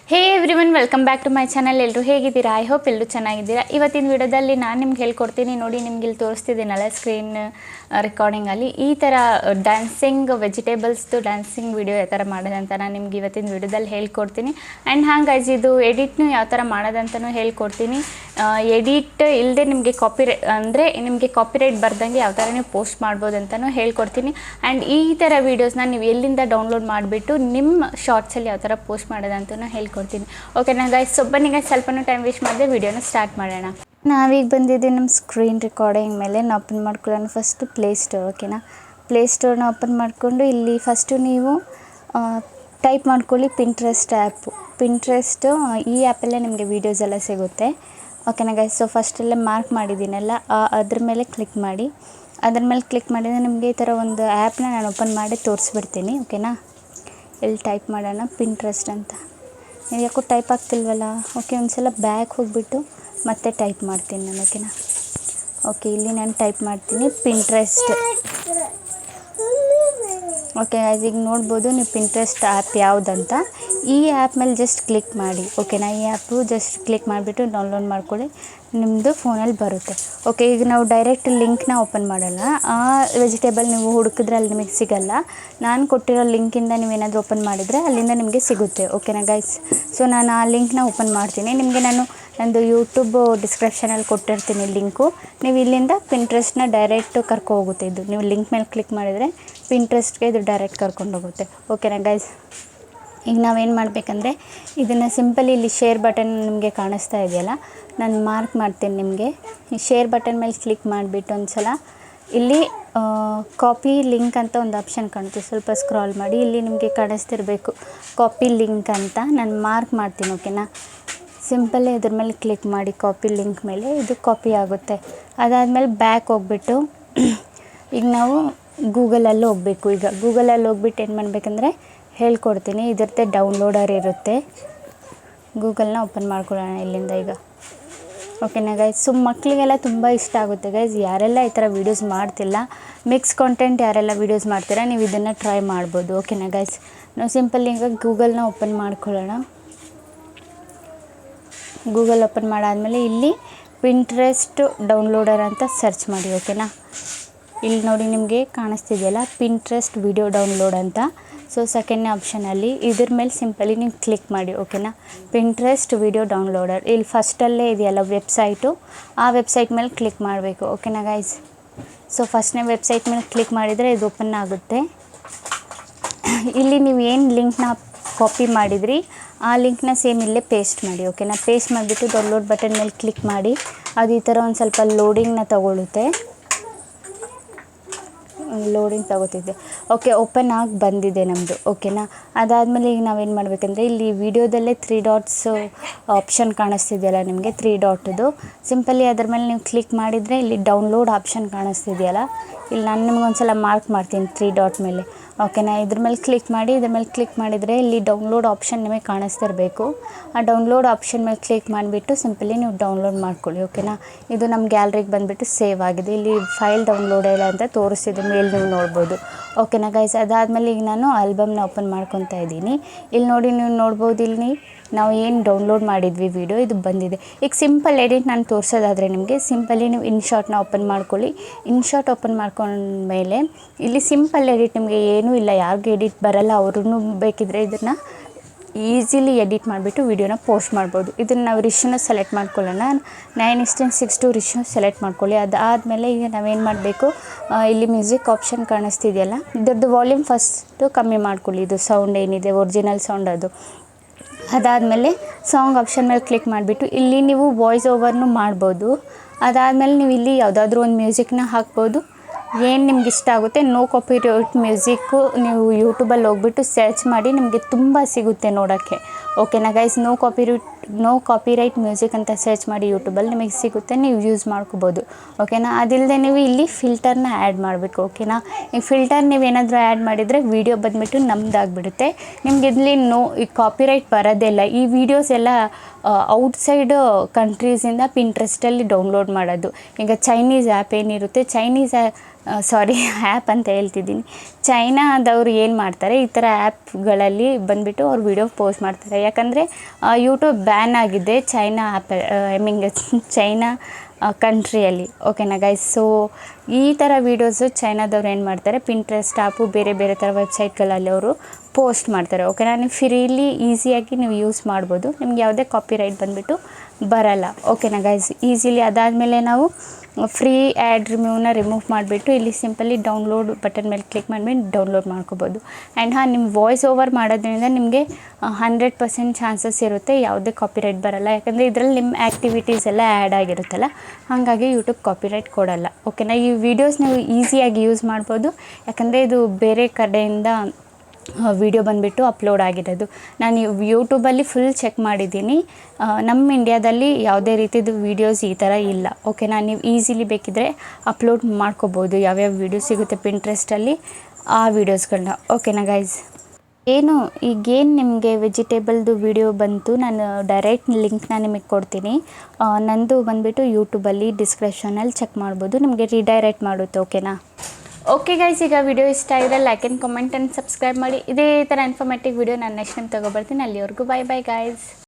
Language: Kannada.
Hey everyone, welcome back to my channel. ಎಲ್ಲರೂ ಹೇಗಿದ್ದೀರಾ? ಐ ಹೋಪ್ ಎಲ್ಲರೂ ಚೆನ್ನಾಗಿದ್ದೀರಾ. ಇವತ್ತಿನ ವಿಡಿಯೋದಲ್ಲಿ ನಾನು ನಿಮ್ಗೆ ಹೇಳ್ಕೊಡ್ತೀನಿ. ನೋಡಿ, ನಿಮ್ಗೆ ಇಲ್ಲಿ ತೋರಿಸ್ತಿದ್ದೀನಲ್ಲ ಸ್ಕ್ರೀನ್ ರೆಕಾರ್ಡಿಂಗಲ್ಲಿ, ಈ ಥರ ಡ್ಯಾನ್ಸಿಂಗ್ ವೆಜಿಟೇಬಲ್ಸ್ದು ಡ್ಯಾನ್ಸಿಂಗ್ ವಿಡಿಯೋ ಯಾವ ಥರ ಮಾಡೋದಂತ ನಾನು ನಿಮ್ಗೆ ಇವತ್ತಿನ ವಿಡಿಯೋದಲ್ಲಿ ಹೇಳ್ಕೊಡ್ತೀನಿ. ಆ್ಯಂಡ್ ಹಾಗೆ ಇದು ಎಡಿಟ್ನು ಯಾವ ಥರ ಮಾಡೋದಂತಲೂ ಹೇಳ್ಕೊಡ್ತೀನಿ. ಎಡಿಟ್ ಇಲ್ಲದೆ ನಿಮಗೆ ನಿಮಗೆ ಕಾಪಿರೈಟ್ ಬರ್ದಂಗೆ ಯಾವ ಥರ ನೀವು ಪೋಸ್ಟ್ ಮಾಡ್ಬೋದು ಅಂತಲೂ ಹೇಳ್ಕೊಡ್ತೀನಿ. ಆ್ಯಂಡ್ ಈ ಥರ ವೀಡಿಯೋಸ್ನ ನೀವು ಎಲ್ಲಿಂದ ಡೌನ್ಲೋಡ್ ಮಾಡಿಬಿಟ್ಟು ನಿಮ್ಮ ಶಾರ್ಟ್ಸಲ್ಲಿ ಯಾವ ಥರ ಪೋಸ್ಟ್ ಮಾಡೋದಂತಲೂ ಹೇಳ್ಕೊಡ್ತೀನಿ. ಓಕೆನಾ ಗೈಸ್? ಬನ್ನಿ ಸ್ವಲ್ಪನೂ ಟೈಮ್ ವೇಸ್ಟ್ ಮಾಡಿದೆ, ವೀಡಿಯೋನ ಸ್ಟಾರ್ಟ್ ಮಾಡೋಣ. ನಾವೀಗ ಬಂದಿದ್ದೀವಿ ನಮ್ಮ ಸ್ಕ್ರೀನ್ ರೆಕಾರ್ಡಿಂಗ್ ಮೇಲೆ. ನಾವು ಓಪನ್ ಮಾಡ್ಕೊಳ್ಳೋಣ ಫಸ್ಟು ಪ್ಲೇಸ್ಟೋರ್. ಓಕೆನಾ? ಪ್ಲೇಸ್ಟೋರ್ನ ಓಪನ್ ಮಾಡಿಕೊಂಡು ಇಲ್ಲಿ ಫಸ್ಟು ನೀವು ಟೈಪ್ ಮಾಡ್ಕೊಳ್ಳಿ ಪಿಂಟ್ರೆಸ್ಟ್ ಆ್ಯಪು. ಪಿಂಟ್ರೆಸ್ಟು ಈ ಆ್ಯಪಲ್ಲೇ ನಿಮಗೆ ವೀಡಿಯೋಸ್ ಎಲ್ಲ ಸಿಗುತ್ತೆ. ಓಕೆನಾ ಗೈಸ್? ಫಸ್ಟಲ್ಲೇ ಮಾರ್ಕ್ ಮಾಡಿದ್ದೀನಲ್ಲ, ಅದ್ರ ಮೇಲೆ ಕ್ಲಿಕ್ ಮಾಡಿ. ಅದ್ರ ಮೇಲೆ ಕ್ಲಿಕ್ ಮಾಡಿದರೆ ನಿಮಗೆ ಈ ಥರ ಒಂದು ಆ್ಯಪ್ನ ನಾನು ಓಪನ್ ಮಾಡಿ ತೋರಿಸ್ಬಿಡ್ತೀನಿ. ಓಕೆನಾ? ಇಲ್ಲಿ ಟೈಪ್ ಮಾಡೋಣ ಪಿಂಟ್ರೆಸ್ಟ್ ಅಂತ. ಯಾಕೋ ಟೈಪ್ ಆಗ್ತಿಲ್ವಲ್ಲ? ಓಕೆ, ಒಂದು ಸಲ ಬ್ಯಾಕ್ ಹೋಗಿಬಿಟ್ಟು ಮತ್ತೆ ಟೈಪ್ ಮಾಡ್ತೀನಿ ನಾನು. ಓಕೆನಾ? ಓಕೆ, ಇಲ್ಲಿ ನಾನು ಟೈಪ್ ಮಾಡ್ತೀನಿ ಪಿಂಟ್ರೆಸ್ಟ್. ಓಕೆ, ಈಗ ನೋಡ್ಬೋದು ನೀವು ಪಿಂಟ್ರೆಸ್ಟ್ ಆ್ಯಪ್ ಯಾವುದಂತ. ಈ ಆ್ಯಪ್ ಮೇಲೆ ಜಸ್ಟ್ ಕ್ಲಿಕ್ ಮಾಡಿ. ಓಕೆನಾ? ಈ ಆ್ಯಪು ಜಸ್ಟ್ ಕ್ಲಿಕ್ ಮಾಡಿಬಿಟ್ಟು ಡೌನ್ಲೋಡ್ ಮಾಡ್ಕೊಳ್ಳಿ, ನಿಮ್ಮದು ಫೋನಲ್ಲಿ ಬರುತ್ತೆ. ಓಕೆ, ಈಗ ನಾವು ಡೈರೆಕ್ಟ್ ಲಿಂಕ್ನ ಓಪನ್ ಮಾಡೋಣ. ಆ ವೆಜಿಟೇಬಲ್ ನೀವು ಹುಡುಕಿದ್ರೆ ಅಲ್ಲಿ ನಿಮಗೆ ಸಿಗಲ್ಲ. ನಾನು ಕೊಟ್ಟಿರೋ ಲಿಂಕಿಂದ ನೀವೇನಾದರೂ ಓಪನ್ ಮಾಡಿದರೆ ಅಲ್ಲಿಂದ ನಿಮಗೆ ಸಿಗುತ್ತೆ. ಓಕೆನಾ ಗೈಸ್? ನಾನು ಆ ಲಿಂಕ್ನ ಓಪನ್ ಮಾಡ್ತೀನಿ. ನಿಮಗೆ ನಂದು ಯೂಟ್ಯೂಬ್ ಡಿಸ್ಕ್ರಿಪ್ಷನಲ್ಲಿ ಕೊಟ್ಟಿರ್ತೀನಿ ಲಿಂಕು. ನೀವು ಇಲ್ಲಿಂದ ಪಿಂಟ್ರೆಸ್ಟ್ನ ಡೈರೆಕ್ಟ್ ಹೋಗುತ್ತೆ. ಇದು ನೀವು ಲಿಂಕ್ ಮೇಲೆ ಕ್ಲಿಕ್ ಮಾಡಿದರೆ ಪಿಂಟ್ರೆಸ್ಟ್ಗೆ ಇದು ಡೈರೆಕ್ಟ್ ಕರ್ಕೊಂಡು ಹೋಗುತ್ತೆ. ಓಕೆನಾ ಗೈಸ್? ಈಗ ನಾವೇನು ಮಾಡಬೇಕಂದ್ರೆ ಇದನ್ನು ಸಿಂಪಲಿ ಇಲ್ಲಿ ಶೇರ್ ಬಟನ್ ನಿಮಗೆ ಕಾಣಿಸ್ತಾ ಇದೆಯಲ್ಲ, ನಾನು ಮಾರ್ಕ್ ಮಾಡ್ತೀನಿ ನಿಮಗೆ. ಈ ಶೇರ್ ಬಟನ್ ಮೇಲೆ ಕ್ಲಿಕ್ ಮಾಡಿಬಿಟ್ಟು ಒಂದು ಸಲ ಇಲ್ಲಿ ಕಾಪಿ ಲಿಂಕ್ ಅಂತ ಒಂದು ಆಪ್ಷನ್ ಕಾಣುತ್ತೆ. ಸ್ವಲ್ಪ ಸ್ಕ್ರಾಲ್ ಮಾಡಿ, ಇಲ್ಲಿ ನಿಮಗೆ ಕಾಣಿಸ್ತಿರಬೇಕು ಕಾಪಿ ಲಿಂಕ್ ಅಂತ. ನಾನು ಮಾರ್ಕ್ ಮಾಡ್ತೀನಿ. ಓಕೆನಾ? ಸಿಂಪಲ್ಲೇ ಇದ್ರ ಮೇಲೆ ಕ್ಲಿಕ್ ಮಾಡಿ ಕಾಪಿ ಲಿಂಕ್ ಮೇಲೆ, ಇದು ಕಾಪಿ ಆಗುತ್ತೆ. ಅದಾದಮೇಲೆ ಬ್ಯಾಕ್ ಹೋಗ್ಬಿಟ್ಟು ಈಗ ನಾವು ಗೂಗಲಲ್ಲಿ ಹೋಗಬೇಕು. ಈಗ ಗೂಗಲಲ್ಲಿ ಹೋಗ್ಬಿಟ್ಟು ಏನು ಮಾಡಬೇಕಂದ್ರೆ ಹೇಳ್ಕೊಡ್ತೀನಿ. ಇದರದ್ದೇ ಡೌನ್ಲೋಡರ್ ಇರುತ್ತೆ. ಗೂಗಲ್ನ ಓಪನ್ ಮಾಡ್ಕೊಳ್ಳೋಣ ಇಲ್ಲಿಂದ ಈಗ. ಓಕೆನಾ ಗೈಸ್? ಮಕ್ಕಳಿಗೆಲ್ಲ ತುಂಬ ಇಷ್ಟ ಆಗುತ್ತೆ ಗೈಸ್. ಯಾರೆಲ್ಲ ಈ ಥರ ವೀಡಿಯೋಸ್ ಮಾಡ್ತಿಲ್ಲ, ಮಿಕ್ಸ್ ಕಾಂಟೆಂಟ್ ಯಾರೆಲ್ಲ ವೀಡಿಯೋಸ್ ಮಾಡ್ತೀರಾ, ನೀವು ಇದನ್ನು ಟ್ರೈ ಮಾಡ್ಬೋದು. ಓಕೆನಾ ಗೈಸ್? ನಾವು ಸಿಂಪಲ್ ಈಗ ಗೂಗಲ್ನ ಓಪನ್ ಮಾಡ್ಕೊಳ್ಳೋಣ. ಗೂಗಲ್ ಓಪನ್ ಮಾಡಾದಮೇಲೆ ಇಲ್ಲಿ ಪಿಂಟ್ರೆಸ್ಟ್ ಡೌನ್ಲೋಡರ್ ಅಂತ ಸರ್ಚ್ ಮಾಡಿ. ಓಕೆನಾ? ಇಲ್ಲಿ ನೋಡಿ ನಿಮಗೆ ಕಾಣಿಸ್ತಿದೆಯಲ್ಲ ಪಿಂಟ್ರೆಸ್ಟ್ ವಿಡಿಯೋ ಡೌನ್ಲೋಡ್ ಅಂತ. ಸೆಕೆಂಡ್ನೇ ಆಪ್ಷನಲ್ಲಿ ಇದ್ರ ಮೇಲೆ ಸಿಂಪಲಿ ನೀವು ಕ್ಲಿಕ್ ಮಾಡಿ. ಓಕೆನಾ? ಪಿಂಟ್ರೆಸ್ಟ್ ವಿಡಿಯೋ ಡೌನ್ಲೋಡರ್ ಇಲ್ಲಿ ಫಸ್ಟಲ್ಲೇ ಇದೆಯಲ್ಲ ವೆಬ್ಸೈಟು, ಆ ವೆಬ್ಸೈಟ್ ಮೇಲೆ ಕ್ಲಿಕ್ ಮಾಡಬೇಕು. ಓಕೆನಾ ಗೈಸ್? ಫಸ್ಟ್ನೇ ವೆಬ್ಸೈಟ್ ಮೇಲೆ ಕ್ಲಿಕ್ ಮಾಡಿದರೆ ಇದು ಓಪನ್ ಆಗುತ್ತೆ. ಇಲ್ಲಿ ನೀವು ಏನು ಲಿಂಕ್ನ ಕಾಪಿ ಮಾಡಿದ್ರಿ ಆ ಲಿಂಕ್ನ ಸೇಮ್ ಇಲ್ಲೇ ಪೇಸ್ಟ್ ಮಾಡಿ. ಓಕೆನಾ? ಪೇಸ್ಟ್ ಮಾಡಿಬಿಟ್ಟು ಡೌನ್ಲೋಡ್ ಬಟನ್ ಮೇಲೆ ಕ್ಲಿಕ್ ಮಾಡಿ. ಅದು ಈ ಥರ ಒಂದು ಸ್ವಲ್ಪ ಲೋಡಿಂಗ್ನ ತಗೊಳುತ್ತೆ. ಲೋಡಿಂಗ್ ತಗೋತಿದ್ದೆ. ಓಕೆ, ಓಪನ್ ಆಗಿ ಬಂದಿದೆ ನಮ್ಮದು. ಓಕೆನಾ? ಅದಾದಮೇಲೆ ಈಗ ನಾವೇನು ಮಾಡಬೇಕಂದ್ರೆ ಇಲ್ಲಿ ವಿಡಿಯೋದಲ್ಲೇ 3 ಡಾಟ್ಸ್ ಆಪ್ಷನ್ ಕಾಣಿಸ್ತಿದೆಯಲ್ಲ ನಿಮಗೆ, 3 ಡಾಟದು ಸಿಂಪಲಿ ಅದ್ರ ಮೇಲೆ ನೀವು ಕ್ಲಿಕ್ ಮಾಡಿದರೆ ಇಲ್ಲಿ ಡೌನ್ಲೋಡ್ ಆಪ್ಷನ್ ಕಾಣಿಸ್ತಿದೆಯಲ್ಲ, ಇಲ್ಲಿ ನಾನು ನಿಮ್ಗೆ ಒಂದು ಸಲ ಮಾರ್ಕ್ ಮಾಡ್ತೀನಿ 3 ಡಾಟ್ ಮೇಲೆ. ಓಕೆನಾ? ಇದ್ರ ಮೇಲೆ ಕ್ಲಿಕ್ ಮಾಡಿ. ಇದ್ರ ಮೇಲೆ ಕ್ಲಿಕ್ ಮಾಡಿದರೆ ಇಲ್ಲಿ ಡೌನ್ಲೋಡ್ ಆಪ್ಷನ್ ನಿಮಗೆ ಕಾಣಿಸ್ತಿರಬೇಕು. ಆ ಡೌನ್ಲೋಡ್ ಆಪ್ಷನ್ ಮೇಲೆ ಕ್ಲಿಕ್ ಮಾಡಿಬಿಟ್ಟು ಸಿಂಪಲಿ ನೀವು ಡೌನ್ಲೋಡ್ ಮಾಡ್ಕೊಳ್ಳಿ. ಓಕೆನಾ? ಇದು ನಮ್ಮ ಗ್ಯಾಲರಿಗೆ ಬಂದುಬಿಟ್ಟು ಸೇವ್ ಆಗಿದೆ. ಇಲ್ಲಿ ಫೈಲ್ ಡೌನ್ಲೋಡ್ ಇಲ್ಲ ಅಂತ ತೋರಿಸ್ತಿದೆ ಮೇಲೆ ನೀವು ನೋಡ್ಬೋದು. ಓಕೆನಾ ಗೈಸ್? ಅದಾದಮೇಲೆ ಈಗ ನಾನು ಆಲ್ಬಮ್ನ ಓಪನ್ ಮಾಡ್ಕೊತಾ ಇದ್ದೀನಿ. ಇಲ್ಲಿ ನೋಡಿ, ನೀವು ನೋಡ್ಬೋದು ಇಲ್ಲಿ ನಾವು ಏನು ಡೌನ್ಲೋಡ್ ಮಾಡಿದ್ವಿ ವಿಡಿಯೋ ಇದು ಬಂದಿದೆ. ಈಗ ಸಿಂಪಲ್ ಎಡಿಟ್ ನಾನು ತೋರಿಸೋದಾದರೆ ನಿಮಗೆ ಸಿಂಪಲಿ ನೀವು ಇನ್ಶಾರ್ಟ್ನ ಓಪನ್ ಮಾಡ್ಕೊಳ್ಳಿ. ಇನ್ಶಾರ್ಟ್ ಓಪನ್ ಮಾಡ್ಕೊಂಡ್ಮೇಲೆ ಇಲ್ಲಿ ಸಿಂಪಲ್ ಎಡಿಟ್, ನಿಮಗೆ ಏನೂ ಇಲ್ಲ, ಯಾರಿಗೂ ಎಡಿಟ್ ಬರಲ್ಲ, ಅವ್ರೂ ಬೇಕಿದ್ರೆ ಇದನ್ನು ಈಸಿಲಿ ಎಡಿಟ್ ಮಾಡಿಬಿಟ್ಟು ವೀಡಿಯೋನ ಪೋಸ್ಟ್ ಮಾಡ್ಬೋದು. ಇದನ್ನು ನಾವು ರಿಶ್ನ ಸೆಲೆಕ್ಟ್ ಮಾಡ್ಕೊಳ್ಳೋಣ. 9:6 ರಿಶ್ನ ಸೆಲೆಕ್ಟ್ ಮಾಡ್ಕೊಳ್ಳಿ. ಅದಾದಮೇಲೆ ಈಗ ನಾವೇನು ಮಾಡಬೇಕು, ಇಲ್ಲಿ ಮ್ಯೂಸಿಕ್ ಆಪ್ಷನ್ ಕಾಣಿಸ್ತಿದೆಯಲ್ಲ, ಇದ್ರದ್ದು ವಾಲ್ಯೂಮ್ ಫಸ್ಟು ಕಮ್ಮಿ ಮಾಡ್ಕೊಳ್ಳಿ. ಇದು ಸೌಂಡ್ ಏನಿದೆ ಒರಿಜಿನಲ್ ಸೌಂಡ್ ಅದು. ಅದಾದಮೇಲೆ ಸಾಂಗ್ ಆಪ್ಷನ್ ಮೇಲೆ ಕ್ಲಿಕ್ ಮಾಡಿಬಿಟ್ಟು ಇಲ್ಲಿ ನೀವು ವಾಯ್ಸ್ ಓವರ್ನು ಮಾಡ್ಬೋದು. ಅದಾದಮೇಲೆ ನೀವು ಇಲ್ಲಿ ಯಾವುದಾದ್ರೂ ಒಂದು ಮ್ಯೂಸಿಕ್ನ ಹಾಕ್ಬೋದು. ಏನು ನಿಮ್ಗೆ ಇಷ್ಟ ಆಗುತ್ತೆ. ನೋ ಕಾಪಿರೈಟ್ ಮ್ಯೂಸಿಕ್ಕು ನೀವು ಯೂಟ್ಯೂಬಲ್ಲಿ ಹೋಗ್ಬಿಟ್ಟು ಸರ್ಚ್ ಮಾಡಿ, ನಿಮಗೆ ತುಂಬ ಸಿಗುತ್ತೆ ನೋಡೋಕ್ಕೆ. ಓಕೆನಾ ಗೈಸ್? ನೋ ಕಾಪಿರೈಟ್ ಮ್ಯೂಸಿಕ್ ಅಂತ ಸರ್ಚ್ ಮಾಡಿ ಯೂಟ್ಯೂಬಲ್ಲಿ ನಿಮಗೆ ಸಿಗುತ್ತೆ, ನೀವು ಯೂಸ್ ಮಾಡ್ಕೋಬೋದು. ಓಕೆನಾ? ಅದಿಲ್ಲದೆ ನೀವು ಇಲ್ಲಿ ಫಿಲ್ಟರ್ನ ಆ್ಯಡ್ ಮಾಡಬೇಕು. ಓಕೆನಾ? ಈ ಫಿಲ್ಟರ್ ನೀವೇನಾದರೂ ಆ್ಯಡ್ ಮಾಡಿದರೆ ವೀಡಿಯೋ ಬಂದುಬಿಟ್ಟು ನಮ್ಮದಾಗ್ಬಿಡುತ್ತೆ. ನಿಮ್ಗೆ ಇಲ್ಲಿ ಈ ಕಾಪಿರೈಟ್ ಬರೋದೇ ಇಲ್ಲ. ಈ ವಿಡಿಯೋಸ್ ಎಲ್ಲ ಔಟ್ಸೈಡ್ ಕಂಟ್ರೀಸಿಂದ ಪಿಂಟ್ರೆಸ್ಟಲ್ಲಿ ಡೌನ್ಲೋಡ್ ಮಾಡೋದು. ಈಗ ಚೈನೀಸ್ ಆ್ಯಪ್ ಏನಿರುತ್ತೆ, ಆ್ಯಪ್ ಅಂತ ಹೇಳ್ತಿದ್ದೀನಿ. ಚೈನಾದವ್ರು ಏನು ಮಾಡ್ತಾರೆ, ಈ ಥರ ಆ್ಯಪ್ಗಳಲ್ಲಿ ಬಂದುಬಿಟ್ಟು ಅವ್ರು ವೀಡಿಯೋ ಪೋಸ್ಟ್ ಮಾಡ್ತಾರೆ. ಯಾಕಂದರೆ ಯೂಟ್ಯೂಬ್ ಬ್ಯಾನ್ ಆಗಿದೆ ಚೈನಾ ಚೈನಾ ಕಂಟ್ರಿಯಲ್ಲಿ. ಓಕೆನಾ ಗೈಸ್, ಸೊ ಈ ಥರ ವೀಡಿಯೋಸು ಚೈನಾದವ್ರು ಏನು ಮಾಡ್ತಾರೆ, ಪಿಂಟ್ರೆಸ್ಟ್ ಆ್ಯಪು ಬೇರೆ ಬೇರೆ ಥರ ವೆಬ್ಸೈಟ್ಗಳಲ್ಲಿ ಅವರು ಪೋಸ್ಟ್ ಮಾಡ್ತಾರೆ. ಓಕೆನಾ, ನೀವು ಫ್ರೀಲಿ ಈಸಿಯಾಗಿ ನೀವು ಯೂಸ್ ಮಾಡ್ಬೋದು, ನಿಮ್ಗೆ ಯಾವುದೇ ಕಾಪಿರೈಟ್ ಬಂದುಬಿಟ್ಟು ಬರಲ್ಲ. ಓಕೆನಾ ಗೈಸ್, ಈಸಿಲಿ ಅದಾದಮೇಲೆ ನಾವು ಫ್ರೀ ಆ್ಯಡ್ ರಿಮೂವ್ ಮಾಡಿಬಿಟ್ಟು ಇಲ್ಲಿ ಸಿಂಪಲಿ ಡೌನ್ಲೋಡ್ ಬಟನ್ ಮೇಲೆ ಕ್ಲಿಕ್ ಮಾಡಿಬಿಟ್ಟು ಡೌನ್ಲೋಡ್ ಮಾಡ್ಕೋಬೋದು. ಆ್ಯಂಡ್ ನಿಮ್ಮ ವಾಯ್ಸ್ ಓವರ್ ಮಾಡೋದ್ರಿಂದ ನಿಮಗೆ 100% ಚಾನ್ಸಸ್ ಇರುತ್ತೆ ಯಾವುದೇ ಕಾಪಿರೈಟ್ ಬರಲ್ಲ, ಯಾಕಂದರೆ ಇದರಲ್ಲಿ ನಿಮ್ಮ ಆ್ಯಕ್ಟಿವಿಟೀಸ್ ಎಲ್ಲ ಆ್ಯಡ್ ಆಗಿರುತ್ತಲ್ಲ, ಹಾಗಾಗಿ ಯೂಟ್ಯೂಬ್ ಕಾಪಿರೈಟ್ ಕೊಡಲ್ಲ. ಓಕೆನಾ, ಈ ವಿಡಿಯೋಸ್ ನೀವು ಈಸಿಯಾಗಿ ಯೂಸ್ ಮಾಡ್ಬೋದು, ಯಾಕಂದರೆ ಇದು ಬೇರೆ ಕಡೆಯಿಂದ ವಿಡಿಯೋ ಬಂದುಬಿಟ್ಟು ಅಪ್ಲೋಡ್ ಆಗಿರೋದು. ನಾನು ಯೂಟ್ಯೂಬಲ್ಲಿ ಫುಲ್ ಚೆಕ್ ಮಾಡಿದ್ದೀನಿ, ನಮ್ಮ ಇಂಡಿಯಾದಲ್ಲಿ ಯಾವುದೇ ರೀತಿದು ವೀಡಿಯೋಸ್ ಈ ಥರ ಇಲ್ಲ. ಓಕೆನಾ, ನೀವು ಈಸಿಲಿ ಬೇಕಿದ್ದರೆ ಅಪ್ಲೋಡ್ ಮಾಡ್ಕೋಬೋದು, ಯಾವ್ಯಾವ ವೀಡಿಯೋ ಸಿಗುತ್ತೆ ಪಿಂಟ್ರೆಸ್ಟಲ್ಲಿ ಆ ವೀಡಿಯೋಸ್ಗಳನ್ನ. ಓಕೆನಾ ಗೈಸ್, ಈಗೇನು ನಿಮಗೆ ವೆಜಿಟೇಬಲ್ದು ವಿಡಿಯೋ ಬಂತು, ನಾನು ಡೈರೆಕ್ಟ್ ಲಿಂಕ್ನ ನಿಮಗೆ ಕೊಡ್ತೀನಿ. ನಂದು ಬಂದುಬಿಟ್ಟು ಯೂಟ್ಯೂಬಲ್ಲಿ ಡಿಸ್ಕ್ರಿಪ್ಷನಲ್ಲಿ ಚೆಕ್ ಮಾಡ್ಬೋದು, ನಿಮಗೆ ರಿಡೈರೆಕ್ಟ್ ಮಾಡುತ್ತೆ. ಓಕೆನಾ. ಓಕೆ ಗೈಸ್, ಈಗ ವಿಡಿಯೋ ಇಷ್ಟ ಆಗಿದ್ರೆ like and comment and subscribe ಮಾಡಿ. ಇದೇ ಥರ ಇನ್ಫಾರ್ಮೇಟಿವ್ ವಿಡಿಯೋ ನಾನು ನೆಕ್ಸ್ಟ್ ಟೈಮ್ ತೊಗೊಬರ್ತೀನಿ. ಅಲ್ಲಿವರೆಗೂ ಬೈ ಬೈ ಗೈಸ್.